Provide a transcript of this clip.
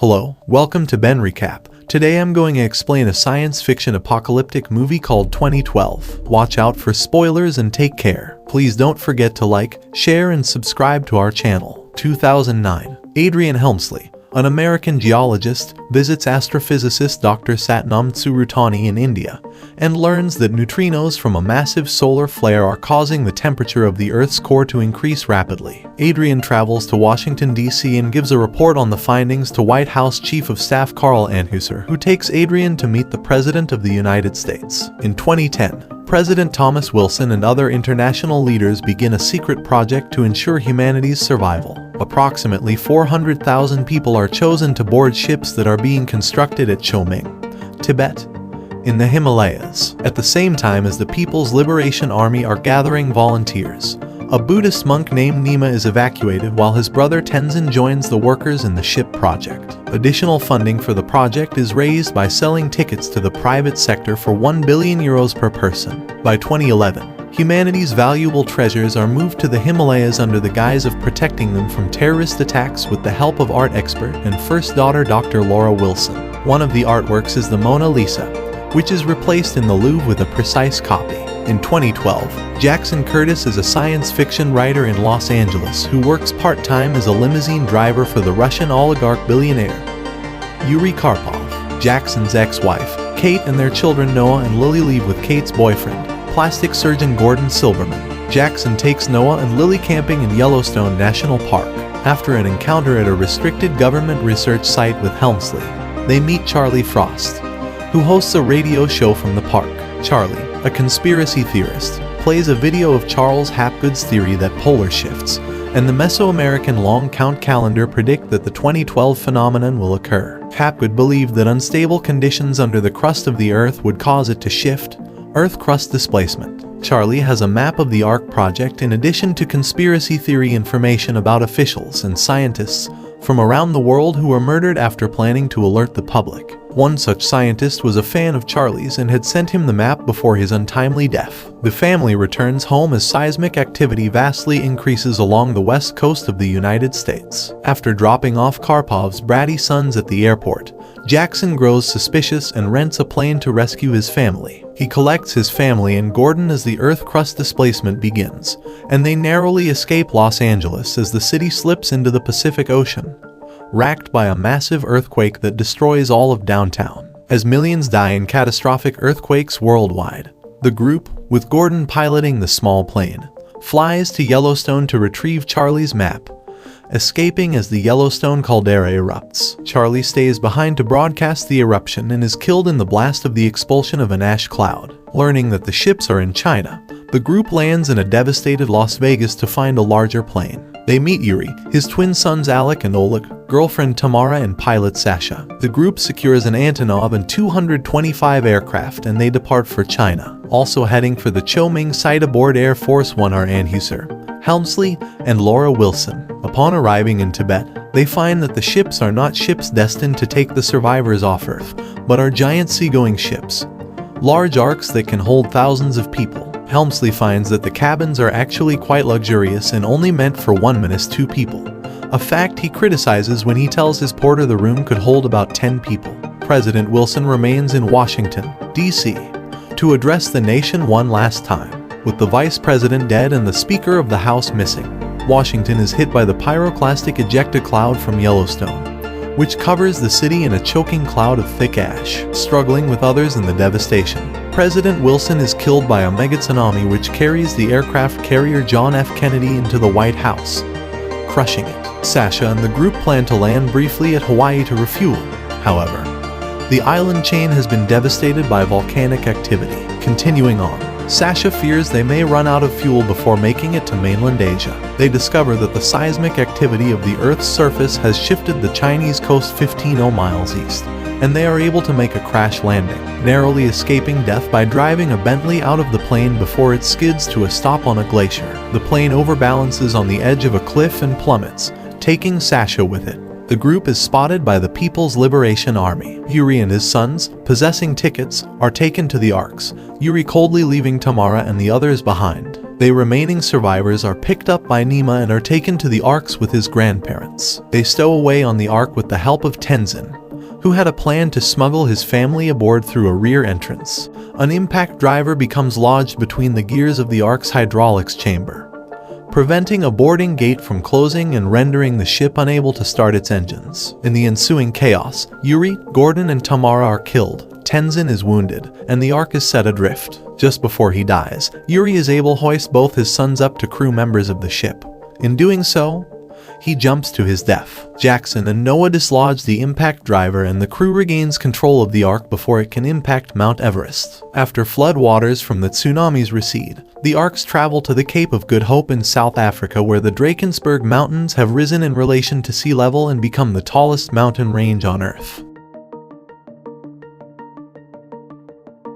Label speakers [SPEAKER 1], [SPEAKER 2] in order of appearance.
[SPEAKER 1] Hello, welcome to Ben Recap. Today I'm going to explain a science fiction apocalyptic movie called 2012. Watch out for spoilers and take care. Please don't forget to like, share and subscribe to our channel. 2009. Adrian Helmsley, an American geologist, visits astrophysicist Dr. Satnam Tsurutani in India and learns that neutrinos from a massive solar flare are causing the temperature of the Earth's core to increase rapidly. Adrian travels to Washington, D.C. and gives a report on the findings to White House Chief of Staff Carl Anheuser, who takes Adrian to meet the President of the United States. In 2010, President Thomas Wilson and other international leaders begin a secret project to ensure humanity's survival. Approximately 400,000 people are chosen to board ships that are being constructed at Chomeng, Tibet, in the Himalayas. At the same time as the People's Liberation Army are gathering volunteers, a Buddhist monk named Nima is evacuated while his brother Tenzin joins the workers in the ship project. Additional funding for the project is raised by selling tickets to the private sector for €1 billion per person. By 2011, humanity's valuable treasures are moved to the Himalayas under the guise of protecting them from terrorist attacks with the help of art expert and first daughter Dr. Laura Wilson. One of the artworks is the Mona Lisa, which is replaced in the Louvre with a precise copy. In 2012, Jackson Curtis is a science fiction writer in Los Angeles who works part-time as a limousine driver for the Russian oligarch billionaire Yuri Karpov. Jackson's ex-wife, Kate, and their children Noah and Lily leave with Kate's boyfriend, plastic surgeon Gordon Silverman. Jackson takes Noah and Lily camping in Yellowstone National Park. After an encounter at a restricted government research site with Helmsley, they meet Charlie Frost, who hosts a radio show from the park. Charlie, a conspiracy theorist, plays a video of Charles Hapgood's theory that polar shifts and the Mesoamerican long count calendar predict that the 2012 phenomenon will occur. Hapgood believed that unstable conditions under the crust of the Earth would cause it to shift, Earth crust displacement. Charlie has a map of the ARC project in addition to conspiracy theory information about officials and scientists from around the world who were murdered after planning to alert the public. One such scientist was a fan of Charlie's and had sent him the map before his untimely death. The family returns home as seismic activity vastly increases along the west coast of the United States. After dropping off Karpov's bratty sons at the airport, Jackson grows suspicious and rents a plane to rescue his family. He collects his family and Gordon as the Earth crust displacement begins, and they narrowly escape Los Angeles as the city slips into the Pacific Ocean, racked by a massive earthquake that destroys all of downtown. As millions die in catastrophic earthquakes worldwide, the group, with Gordon piloting the small plane, flies to Yellowstone to retrieve Charlie's map, escaping as the Yellowstone caldera erupts. Charlie stays behind to broadcast the eruption and is killed in the blast of the expulsion of an ash cloud. Learning that the ships are in China, the group lands in a devastated Las Vegas to find a larger plane. They meet Yuri, his twin sons Alec and Oleg, girlfriend Tamara and pilot Sasha. The group secures an Antonov and 225 aircraft and they depart for China. Also heading for the Chomeng site aboard Air Force One are Anheuser, Helmsley, and Laura Wilson. Upon arriving in Tibet, they find that the ships are not ships destined to take the survivors off Earth, but are giant seagoing ships, large arks that can hold thousands of people. Helmsley finds that the cabins are actually quite luxurious and only meant for 2 people, a fact he criticizes when he tells his porter the room could hold about 10 people. President Wilson remains in Washington, D.C. to address the nation one last time. With the vice president dead and the Speaker of the House missing, Washington is hit by the pyroclastic ejecta cloud from Yellowstone, which covers the city in a choking cloud of thick ash. Struggling with others in the devastation, President Wilson is killed by a megatsunami which carries the aircraft carrier John F. Kennedy into the White House, crushing it. Sasha and the group plan to land briefly at Hawaii to refuel. However, the island chain has been devastated by volcanic activity. Continuing on, Sasha fears they may run out of fuel before making it to mainland Asia. They discover that the seismic activity of the Earth's surface has shifted the Chinese coast 15 miles east, and they are able to make a crash landing, narrowly escaping death by driving a Bentley out of the plane before it skids to a stop on a glacier. The plane overbalances on the edge of a cliff and plummets, taking Sasha with it. The group is spotted by the People's Liberation Army. Yuri and his sons, possessing tickets, are taken to the Arks, Yuri coldly leaving Tamara and the others behind. The remaining survivors are picked up by Nima and are taken to the Arks with his grandparents. They stow away on the Ark with the help of Tenzin, who had a plan to smuggle his family aboard through a rear entrance. An impact driver becomes lodged between the gears of the Ark's hydraulics chamber, preventing a boarding gate from closing and rendering the ship unable to start its engines. In the ensuing chaos, Yuri, Gordon, and Tamara are killed. Tenzin is wounded, and the Ark is set adrift. Just before he dies, Yuri is able to hoist both his sons up to crew members of the ship. In doing so, he jumps to his death. Jackson and Noah dislodge the impact driver and the crew regains control of the Ark before it can impact Mount Everest. After flood waters from the tsunamis recede, the Arks travel to the Cape of Good Hope in South Africa, where the Drakensberg Mountains have risen in relation to sea level and become the tallest mountain range on Earth.